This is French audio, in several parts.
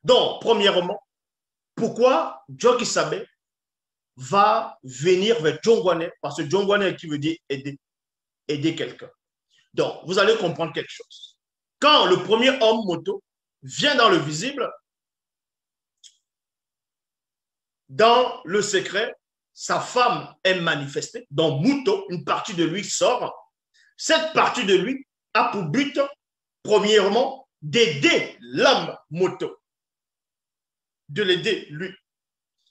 Donc, premièrement, pourquoi Joe Kissabe va venir vers Jongwane? Parce que Jongwane qui veut dire aider, aider quelqu'un. Donc, vous allez comprendre quelque chose. Quand le premier homme moto vient dans le visible, dans le secret, sa femme est manifestée. Donc, Muto, une partie de lui sort. Cette partie de lui a pour but, premièrement, d'aider l'homme moto. De l'aider, lui.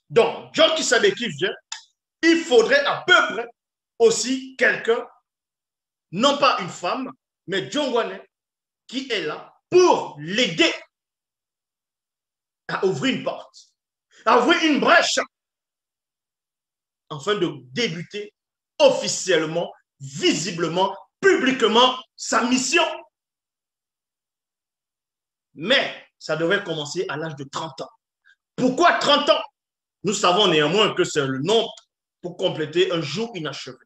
Donc, John Kissabe qui vient, il faudrait à peu près aussi quelqu'un, non pas une femme, mais Jongwane, qui est là pour l'aider à ouvrir une porte, à ouvrir une brèche, afin de débuter officiellement, visiblement, publiquement sa mission. Mais ça devrait commencer à l'âge de 30 ans. Pourquoi 30 ans? Nous savons néanmoins que c'est le nombre pour compléter un jour inachevé.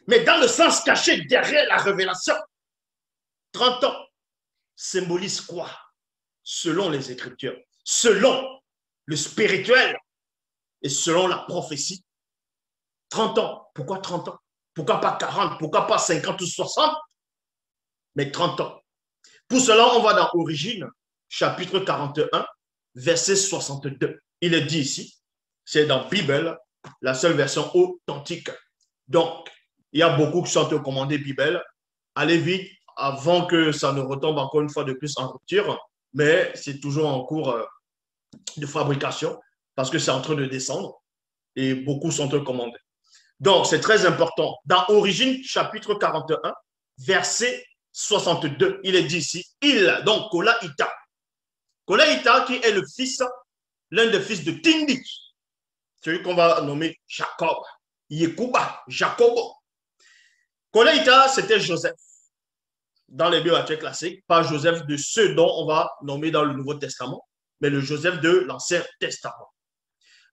Mais dans le sens caché derrière la révélation, 30 ans symbolise quoi? Selon les Écritures, selon le spirituel et selon la prophétie. 30 ans. Pourquoi 30 ans? Pourquoi pas 40? Pourquoi pas 50 ou 60? Mais 30 ans. Pour cela, on va dans Origine, chapitre 41, verset 62. Il est dit ici, c'est dans la Bible, la seule version authentique. Donc, il y a beaucoup qui sont commandés Bible. Allez vite avant que ça ne retombe encore une fois de plus en rupture, mais c'est toujours en cours de fabrication parce que c'est en train de descendre et beaucoup sont commandés. Donc, c'est très important. Dans Origine, chapitre 41, verset 62, il est dit ici, il, donc Kola Ita. Kola Ita qui est le fils, l'un des fils de Tindi, celui qu'on va nommer Jacob, Yekuba, Jacobo. Kola Ita, c'était Joseph. Dans les bibliothèques classiques, pas Joseph de ceux dont on va nommer dans le Nouveau Testament, mais le Joseph de l'Ancien Testament.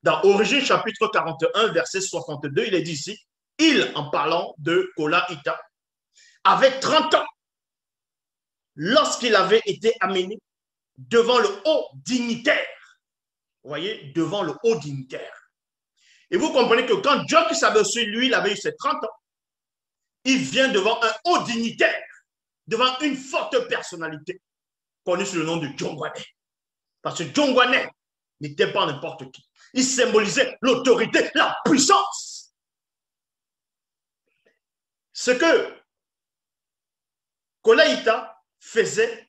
Dans Origine chapitre 41, verset 62, il est dit ici, il, en parlant de Kola Ita, avait 30 ans lorsqu'il avait été amené devant le haut dignitaire. Vous voyez, devant le haut dignitaire. Et vous comprenez que quand John Kissabe, lui, il avait eu ses 30 ans, il vient devant un haut dignitaire, devant une forte personnalité, connue sous le nom de Jongwane. Parce que Jongwane n'était pas n'importe qui. Il symbolisait l'autorité, la puissance. Ce que Kola Ita faisait,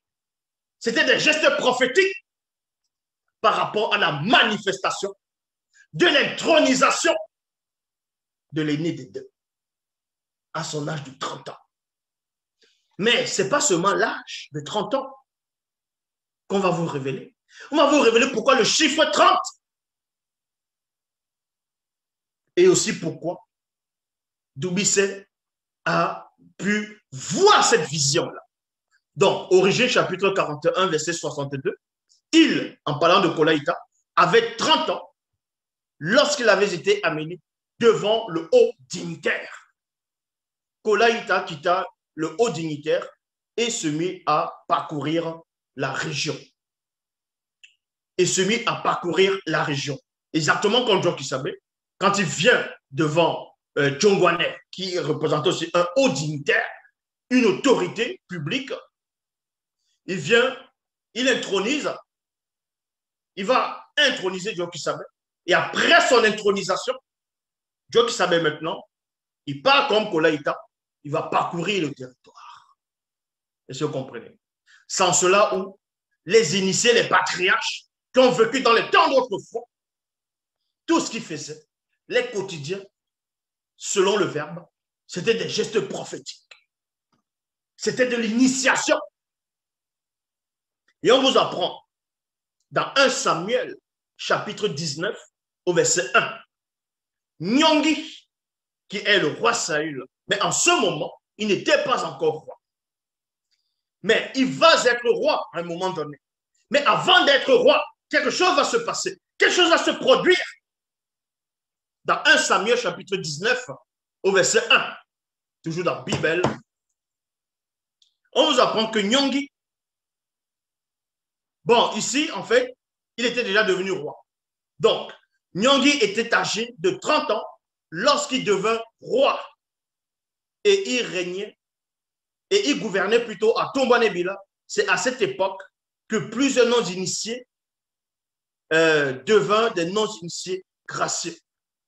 c'était des gestes prophétiques par rapport à la manifestation de l'intronisation de l'aîné des deux à son âge de 30 ans. Mais ce n'est pas seulement l'âge de 30 ans qu'on va vous révéler. On va vous révéler pourquoi le chiffre 30 et aussi pourquoi Doubicet a pu voir cette vision-là. Donc, Origine chapitre 41, verset 62, il, en parlant de Kola Ita, avait 30 ans lorsqu'il avait été amené devant le haut dignitaire. Kola Ita quitta le haut dignitaire et se mit à parcourir la région. Exactement comme John Kissabe, quand il vient devant Jongwane, qui représente aussi un haut dignitaire, une autorité publique, il vient, il intronise, il va introniser John Kissabe. Et après son intronisation, John Kissabe maintenant, il part comme Kola Ita, il va parcourir le territoire. Est-ce que vous comprenez? Sans cela où les initiés, les patriarches, qui ont vécu dans les temps d'autrefois, tout ce qu'ils faisaient, les quotidiens, selon le verbe, c'était des gestes prophétiques. C'était de l'initiation. Et on vous apprend dans 1 Samuel, chapitre 19, au verset 1, Nyongi, qui est le roi Saül, mais en ce moment, il n'était pas encore roi. Mais il va être roi à un moment donné. Mais avant d'être roi, quelque chose va se passer. Quelque chose va se produire. Dans 1 Samuel, chapitre 19, au verset 1, toujours dans la Bible, on nous apprend que Nyongi, bon, ici, en fait, Il était déjà devenu roi. Donc, Nyong'i était âgé de 30 ans lorsqu'il devint roi. Et il régnait, et il gouvernait plutôt à Tombanebila. C'est à cette époque que plusieurs non-initiés devinrent des non-initiés gracieux.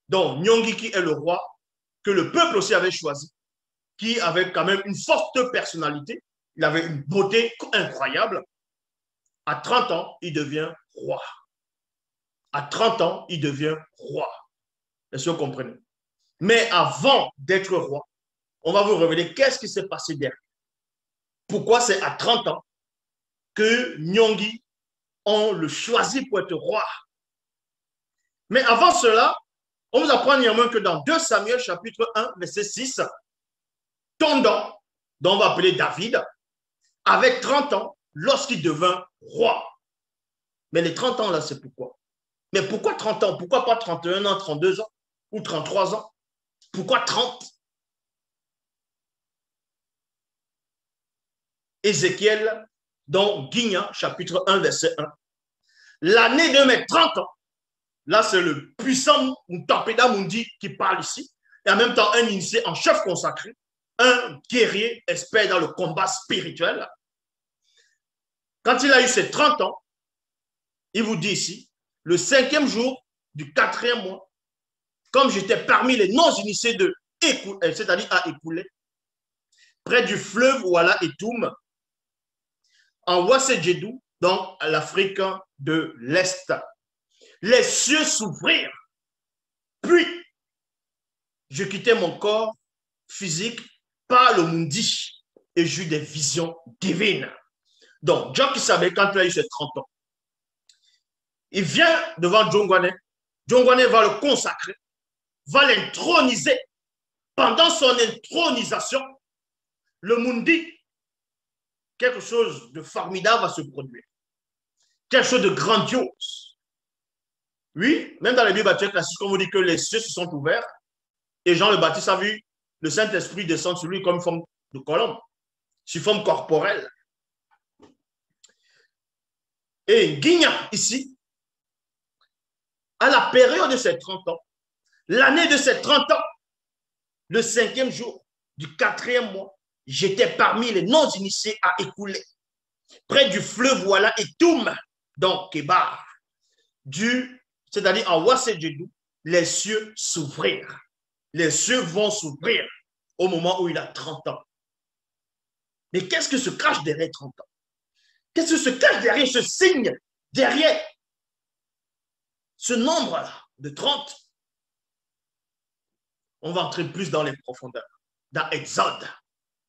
Donc, Nyong'i qui est le roi, que le peuple aussi avait choisi, qui avait quand même une forte personnalité, il avait une beauté incroyable. À 30 ans, il devient roi. À 30 ans, il devient roi. Est-ce que vous comprenez? Mais avant d'être roi, on va vous révéler qu'est-ce qui s'est passé derrière. Pourquoi c'est à 30 ans que Nyong'i, on le choisit pour être roi. Mais avant cela, on vous apprend néanmoins que dans 2 Samuel chapitre 1, verset 6, Tondan, dont on va appeler David, avait 30 ans lorsqu'il devint roi. Mais les 30 ans là, c'est pourquoi? Mais pourquoi 30 ans? Pourquoi pas 31 ans, 32 ans ou 33 ans? Pourquoi 30? Ézéchiel, dans Guignan, chapitre 1, verset 1. L'année de mes 30 ans, là c'est le puissant Mutapeda Mundi qui parle ici, et en même temps un initié en chef consacré, un guerrier expert dans le combat spirituel. Quand il a eu ses 30 ans, il vous dit ici, le 5e jour du 4e mois, comme j'étais parmi les non-initiés de Écoulé, c'est-à-dire à Écoulé, près du fleuve Ouala Etoum, en Ouassedjedou, donc à l'Afrique de l'Est. Les cieux s'ouvrirent, puis je quittais mon corps physique par le mundi et j'eus des visions divines. Donc, John qui savait quand il a eu ses 30 ans, il vient devant Jongwane. Jongwane va le consacrer, va l'introniser. Pendant son intronisation, le mundi, quelque chose de formidable va se produire. Quelque chose de grandiose. Oui, même dans les Bibles classiques, on vous dit que les cieux se sont ouverts et Jean le Baptiste a vu le Saint-Esprit descendre sur lui comme une forme de colombe, sous forme corporelle. Et Guignan, ici, à la période de ses 30 ans, l'année de ses 30 ans, le 5e jour du 4e mois, j'étais parmi les non-initiés à Écoulé, près du fleuve Ouala Etoum, donc Kébar, c'est-à-dire en Ouassedjedou, les cieux s'ouvrirent. Les cieux vont s'ouvrir au moment où il a 30 ans. Mais qu'est-ce que se cache derrière 30 ans? Qu'est-ce que se cache derrière ce signe, derrière ce nombre-là de 30? On va entrer plus dans les profondeurs. Dans Exode,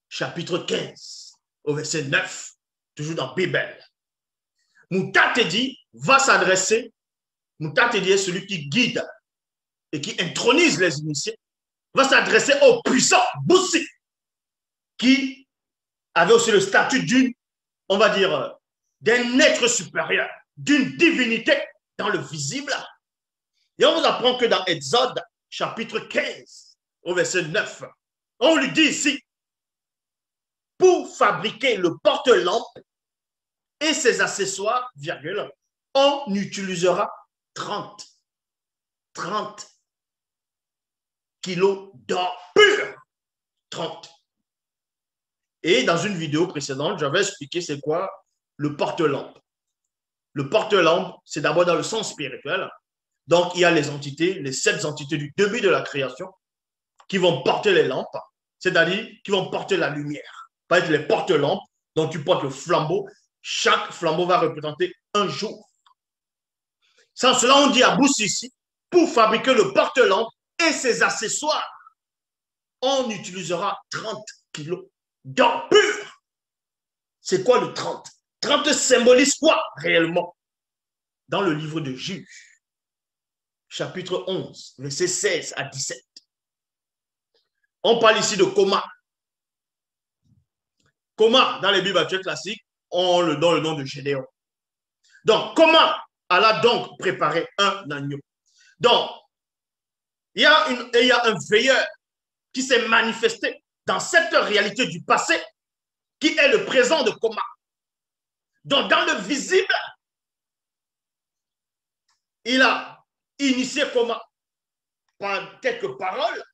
chapitre 15, au verset 9, toujours dans Bible. Moutatedi va s'adresser, Moutatedi est celui qui guide et qui intronise les initiés, va s'adresser au puissant Boussi, qui avait aussi le statut d'une, on va dire, d'un être supérieur, d'une divinité dans le visible. Et on vous apprend que dans Exode, chapitre 15, au verset 9, on lui dit ici, pour fabriquer le porte-lampe et ses accessoires, virgule, on utilisera 30 kilos d'or pur. 30. Et dans une vidéo précédente, j'avais expliqué c'est quoi le porte-lampe. Le porte-lampe, c'est d'abord dans le sens spirituel. Donc, il y a les entités, les 7 entités du début de la création qui vont porter les lampes, c'est-à-dire qui vont porter la lumière. Par exemple, les porte-lampes, donc tu portes le flambeau. Chaque flambeau va représenter un jour. Sans cela, on dit à Boussi ici, pour fabriquer le porte-lampe et ses accessoires, on utilisera 30 kilos d'or pur. C'est quoi le 30? 30 symbolise quoi réellement? Dans le livre de Juges, chapitre 11, versets 16 à 17. On parle ici de Koma. Koma, dans les Bibles actuelles classiques, on le donne le nom de Gédéon. Donc, Koma Allah donc préparé un agneau. Donc, il y a un veilleur qui s'est manifesté dans cette réalité du passé qui est le présent de Koma. Donc, dans le visible, il a initié comment? Par quelques paroles.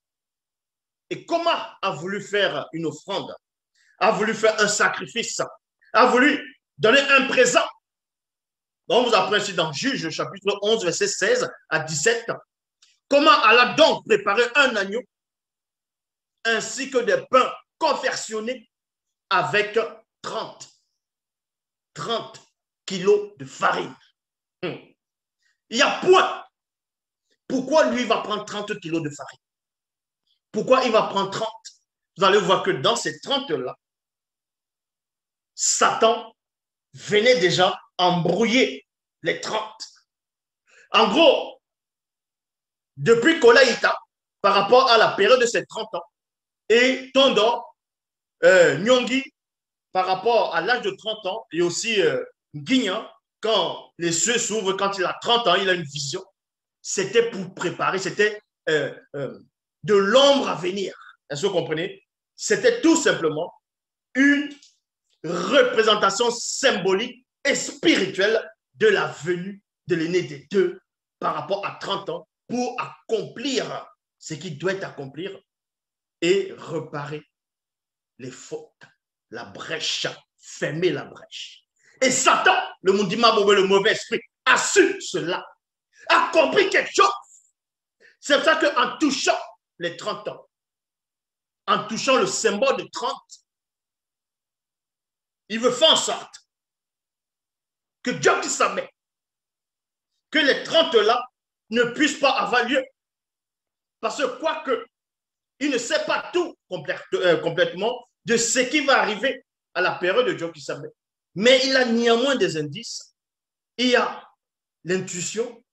Et comment a voulu faire une offrande, a voulu faire un sacrifice, a voulu donner un présent. On vous apprend ici dans Juge, chapitre 11, verset 16 à 17. Comment Allah donc préparer un agneau ainsi que des pains confectionnés avec 30 kilos de farine. Il y a point. Pourquoi lui va prendre 30 kilos de farine? Pourquoi il va prendre 30? Vous allez voir que dans ces 30-là, Satan venait déjà embrouiller les 30. En gros, depuis Kolaïta, par rapport à la période de ces 30 ans, et Tondo, Nyongi, par rapport à l'âge de 30 ans, et aussi Guignan, quand les cieux s'ouvrent, quand il a 30 ans, il a une vision, c'était pour préparer, c'était de l'ombre à venir. Est-ce que vous comprenez? C'était tout simplement une représentation symbolique et spirituelle de la venue de l'aîné des deux par rapport à 30 ans pour accomplir ce qui doit accomplir et réparer les fautes, la brèche, fermer la brèche. Et Satan, le mauvais esprit, a su cela, a compris quelque chose. C'est pour ça qu'en touchant les 30 ans, en touchant le symbole de 30, il veut faire en sorte que Dieu qui savait que les 30 là ne puissent pas avoir lieu. Parce que quoique il ne sait pas tout complètement de ce qui va arriver à la période de Dieu qui savait. Mais il a néanmoins des indices. Il y a l'intuition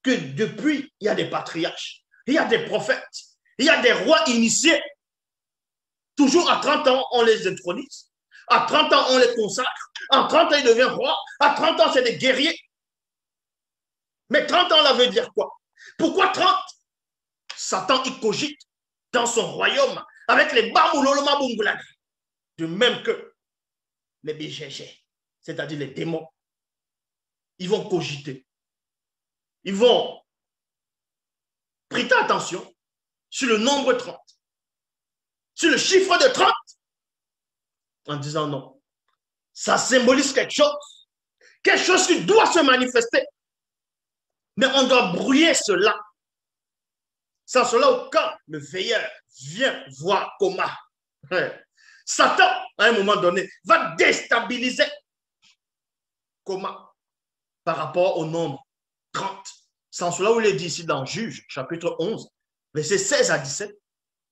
que depuis, il y a des patriarches, il y a des prophètes, il y a des rois initiés. Toujours à 30 ans, on les intronise. À 30 ans, on les consacre. À 30 ans, ils deviennent rois. À 30 ans, c'est des guerriers. Mais 30 ans, ça veut dire quoi? Pourquoi 30? Satan, il cogite dans son royaume avec les Bambouloloma Bungoulani. De même que les BGG, c'est-à-dire les démons. Ils vont cogiter. Ils vont prêter attention sur le nombre 30. Sur le chiffre de 30. En disant non. Ça symbolise quelque chose. Quelque chose qui doit se manifester. Mais on doit brouiller cela. Sans cela, quand le veilleur vient voir comment Satan, à un moment donné, va déstabiliser comment par rapport au nombre 30. Sans cela, où il est dit ici dans Juge, chapitre 11, versets 16 à 17,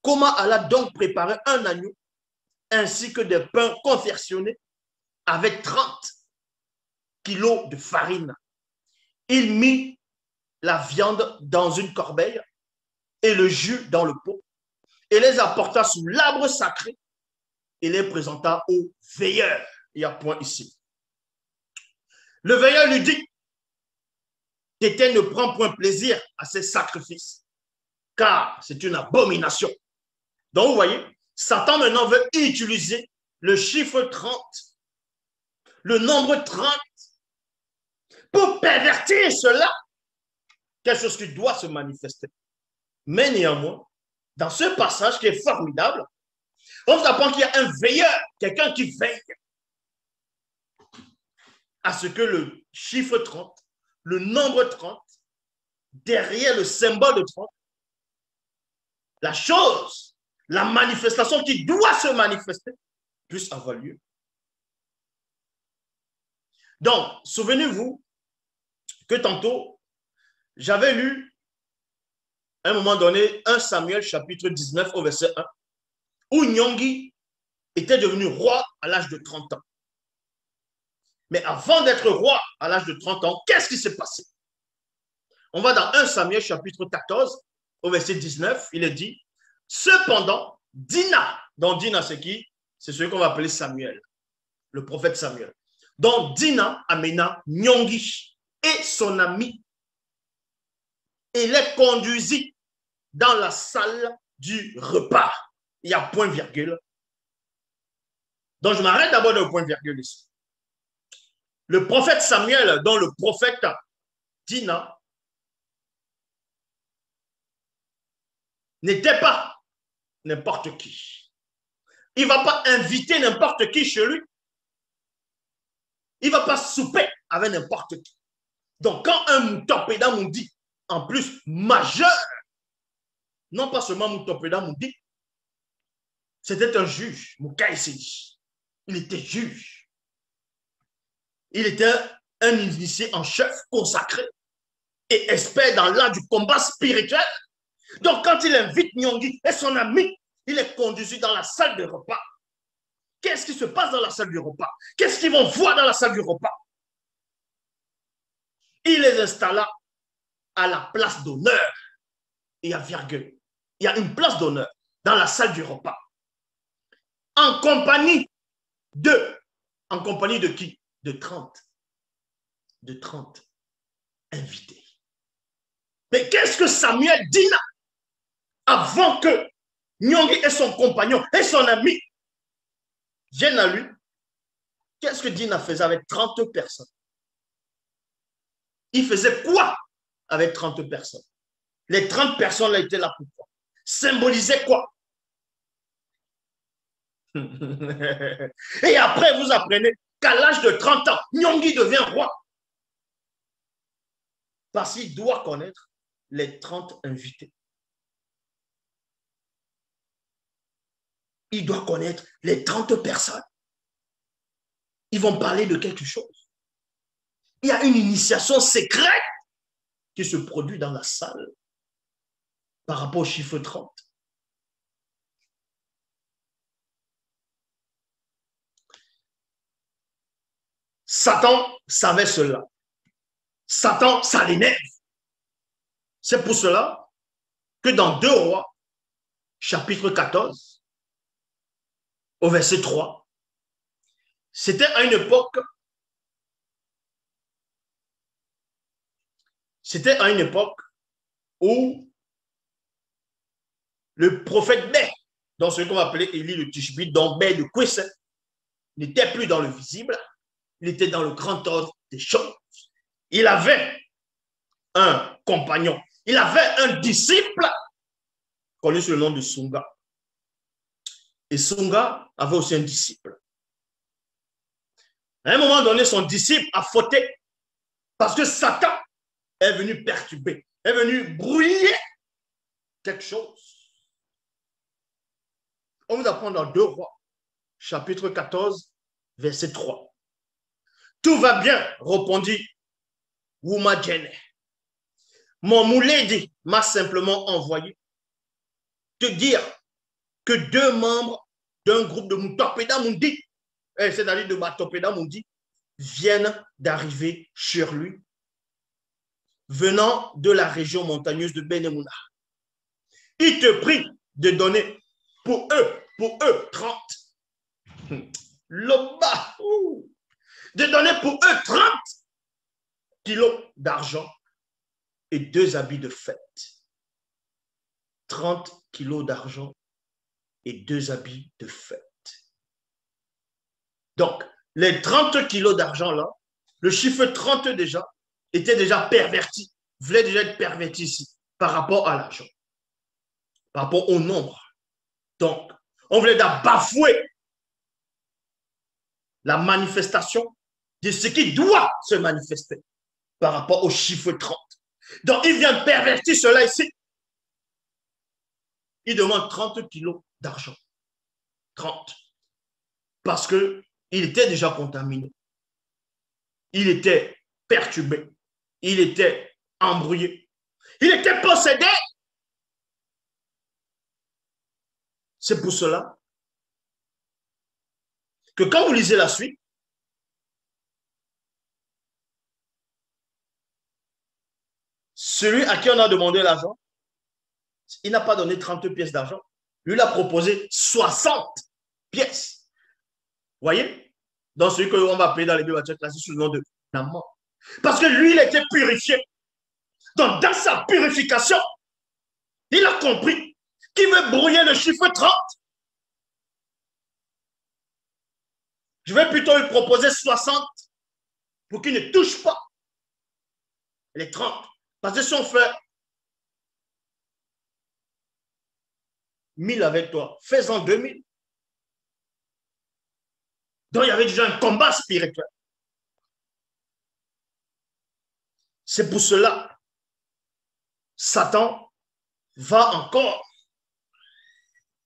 comment Allah donc préparer un agneau ainsi que des pains confectionnés avec 30 kilos de farine. Il mit la viande dans une corbeille et le jus dans le pot et les apporta sous l'arbre sacré et les présenta au veilleur. Il y a point ici. Le veilleur lui dit, Tété ne prend point plaisir à ces sacrifices, car c'est une abomination. Donc, vous voyez, Satan maintenant veut utiliser le chiffre 30, le nombre 30, pour pervertir cela, quelque chose qui doit se manifester. Mais néanmoins, dans ce passage qui est formidable, on vous apprend qu'il y a un veilleur, quelqu'un qui veille à ce que le chiffre 30, le nombre 30, derrière le symbole de 30, la chose, la manifestation qui doit se manifester, puisse avoir lieu. Donc, souvenez-vous que tantôt, j'avais lu, à un moment donné, 1 Samuel chapitre 19 au verset 1, où Nyongi était devenu roi à l'âge de 30 ans. Mais avant d'être roi à l'âge de 30 ans, qu'est-ce qui s'est passé? On va dans 1 Samuel chapitre 14 au verset 19, il est dit, cependant, Dina, donc Dina c'est qui? C'est celui qu'on va appeler Samuel, le prophète Samuel. Donc Dina amena Nyongi et son ami et les conduisit dans la salle du repas. Il y a point virgule. Donc je m'arrête d'abord au point virgule ici. Le prophète Samuel, dont le prophète Dina n'était pas n'importe qui. Il ne va pas inviter n'importe qui chez lui. Il ne va pas souper avec n'importe qui. Donc, quand un Moutopéda Moundi, en plus majeur, non pas seulement Moutopéda Moundi, c'était un juge, Moukaï Sedi. Il était juge. Il était un initié en chef consacré et expert dans l'art du combat spirituel. Donc, quand il invite Nyongui et son ami, il est conduit dans la salle de repas. Qu'est-ce qui se passe dans la salle du repas? Qu'est-ce qu'ils vont voir dans la salle du repas? Il les installa à la place d'honneur. Il y a virgule. Il y a une place d'honneur dans la salle du repas. En compagnie de qui? De 30. De 30 invités. Mais qu'est-ce que Samuel Dina, avant que Nyongui et son compagnon et son ami viennent à lui, qu'est-ce que Dina faisait avec 30 personnes? Il faisait quoi avec 30 personnes? Les 30 personnes là étaient là pour quoi? Symbolisaient quoi? Et après, vous apprenez qu'à l'âge de 30 ans, Nyongui devient roi. Parce qu'il doit connaître les 30 invités. Il doit connaître les 30 personnes. Ils vont parler de quelque chose. Il y a une initiation secrète qui se produit dans la salle par rapport au chiffre 30. Satan savait cela. Satan, ça l'énerve. C'est pour cela que dans 2 Rois, chapitre 14, au verset 3, c'était à une époque où le prophète Bé, dans ce qu'on va appeler Élie le Tishbite, dont Bé de Kwese, n'était plus dans le visible, il était dans le grand ordre des choses. Il avait un compagnon, il avait un disciple connu sous le nom de Sunga. Et Sunga avait aussi un disciple. À un moment donné, son disciple a fauté parce que Satan est venu perturber, est venu brouiller quelque chose. On vous apprend dans 2 Rois, chapitre 14, verset 3. Tout va bien, répondit Wouma Djene. Mon mouledi m'a simplement envoyé te dire que 2 membres d'un groupe de Moutopéda Moundi, c'est-à-dire de Batopéda Moundi, viennent d'arriver sur lui, venant de la région montagneuse de Benemouna. Il te prie de donner pour eux 30. Loba, de donner pour eux 30 kilos d'argent et 2 habits de fête. 30 kilos d'argent et 2 habits de fête. Donc, les 30 kilos d'argent là, le chiffre 30 déjà, était déjà perverti, voulait déjà être perverti ici, par rapport à l'argent, par rapport au nombre. Donc, on voulait bafouer la manifestation de ce qui doit se manifester par rapport au chiffre 30. Donc, il vient pervertir cela ici. Il demande 30 kilos d'argent. 30. Parce qu'il était déjà contaminé. Il était perturbé. Il était embrouillé. Il était possédé. C'est pour cela que quand vous lisez la suite, celui à qui on a demandé l'argent, il n'a pas donné 30 pièces d'argent. Lui, il a proposé 60 pièces. Vous voyez? Dans celui qu'on va appeler dans les Bibles classés sous le nom de Naman. Parce que lui, il était purifié. Donc, dans sa purification, il a compris qu'il veut brouiller le chiffre 30. Je vais plutôt lui proposer 60 pour qu'il ne touche pas les 30. Parce que si on fait 1000 avec toi, fais-en 2000. Donc, il y avait déjà un combat spirituel. C'est pour cela, Satan va encore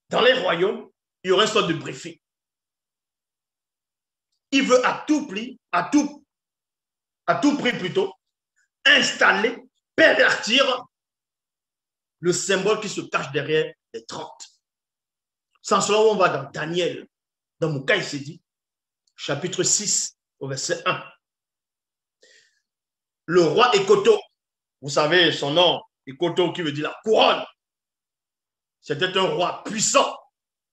dans les royaumes, il y aura une sorte de briefing. Il veut à tout prix, à tout prix plutôt, installer, pervertir le symbole qui se cache derrière les 30. Sans cela, on va dans Daniel, dans mon cas, il s'est dit, chapitre 6, au verset 1. Le roi Ekoto, vous savez son nom, Ekoto qui veut dire la couronne, c'était un roi puissant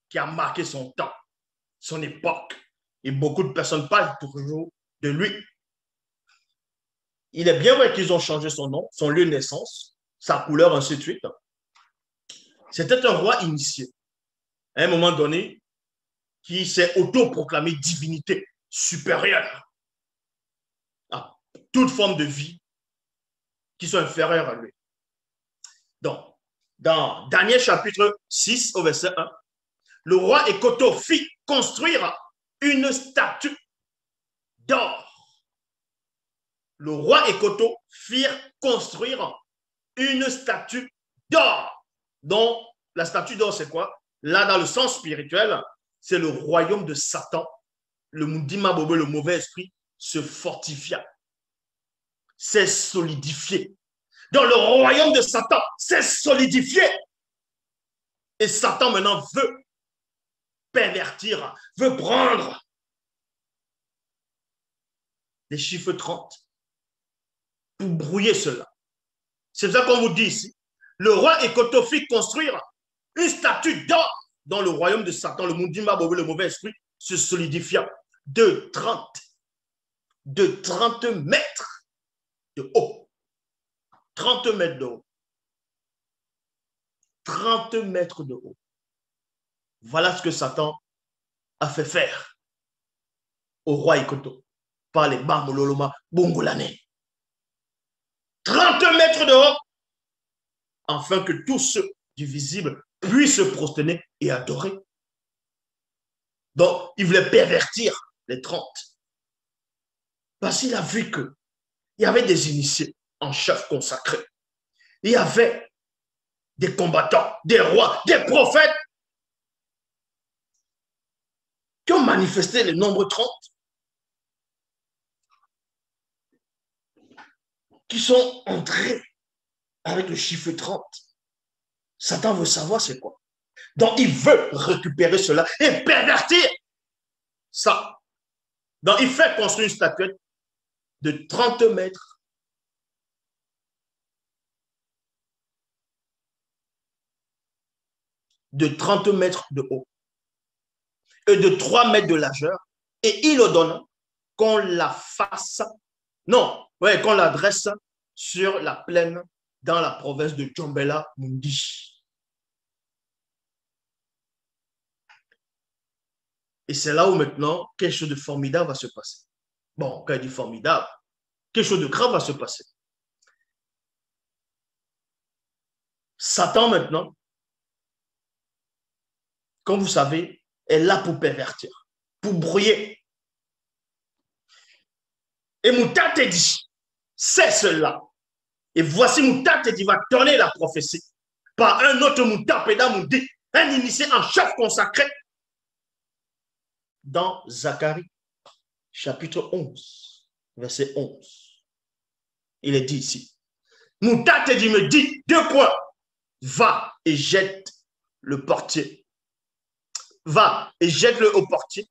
qui a marqué son temps, son époque. Et beaucoup de personnes parlent toujours de lui. Il est bien vrai qu'ils ont changé son nom, son lieu de naissance, sa couleur, ainsi de suite. C'était un roi initié, à un moment donné, qui s'est autoproclamé divinité supérieure à toute forme de vie qui soit inférieure à lui. Donc, dans Daniel chapitre 6 au verset 1, le roi Ekoto fit construire une statue d'or. Le roi Ekoto fit construire une statue d'or. Donc, la statue d'or, c'est quoi? Là, dans le sens spirituel, c'est le royaume de Satan. Le Mundima Bobo, le mauvais esprit, se fortifia, s'est solidifié. Donc, le royaume de Satan s'est solidifié. Et Satan maintenant veut pervertir, veut prendre les chiffres 30 pour brouiller cela. C'est ça qu'on vous dit ici. Le roi Ekoto fit construire une statue d'or dans le royaume de Satan, le Mundima Bobo, le mauvais esprit, se solidifia de 30 mètres de haut. 30 mètres de haut. 30 mètres de haut. Voilà ce que Satan a fait faire au roi Ekoto par les Bamololoma Bongolane. 30 mètres de haut, afin que tous ceux du visible puissent se prosterner et adorer. Donc, il voulait pervertir les 30. Parce qu'il a vu qu'il y avait des initiés en chef consacrés. Il y avait des combattants, des rois, des prophètes qui ont manifesté le nombre 30, qui sont entrés avec le chiffre 30. Satan veut savoir c'est quoi. Donc, il veut récupérer cela et pervertir ça. Donc, il fait construire une statuette de 30 mètres de haut et de 3 mètres de largeur, et il ordonne qu'on la fasse, qu'on l'adresse sur la plaine dans la province de Djombela Mundi. Et c'est là où maintenant quelque chose de formidable va se passer. Bon, quand il dit formidable, quelque chose de grave va se passer. Satan maintenant, comme vous savez, est là pour pervertir, pour brouiller. Et Mouta te dit, c'est cela. Et voici Mouta te dit, va donner la prophétie par un autre Mouta Peda Moudi, un initié en chef consacré, dans Zacharie, chapitre 11, verset 11. Il est dit ici, Mouta te dit, me dit, 2 points, va et jette le portier. Va et jette-le au portier.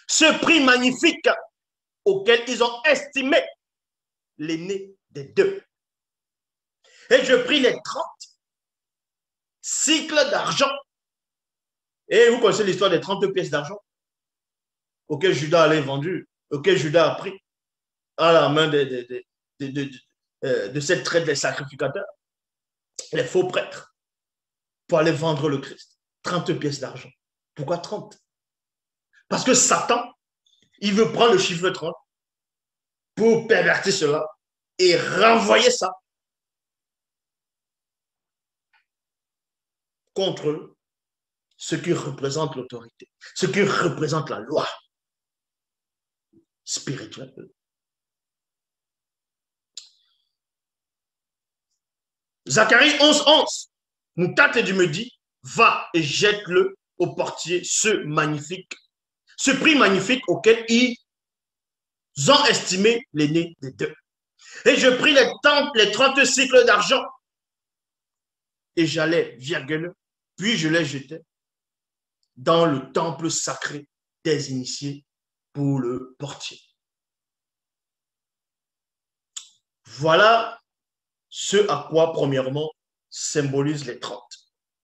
Ce prix magnifique auquel ils ont estimé l'aîné des 2. Et je pris les 30 cycles d'argent. Et vous connaissez l'histoire des 30 pièces d'argent auxquelles Judas allait vendu, auxquelles Judas a pris à la main de cette traite des sacrificateurs, les faux prêtres, pour aller vendre le Christ. 30 pièces d'argent. Pourquoi 30? Parce que Satan, il veut prendre le chiffre 30 pour pervertir cela et renvoyer ça contre ce qui représente l'autorité, ce qui représente la loi spirituelle. Zacharie 11:11 nous tâte et me dit, va et jette-le au portier, ce prix magnifique auquel ils ont estimé l'aîné des deux. Et je pris les 30 cycles d'argent et j'allais, virgule, puis je les jetais dans le temple sacré des initiés pour le portier. Voilà ce à quoi, premièrement, symbolisent les 30.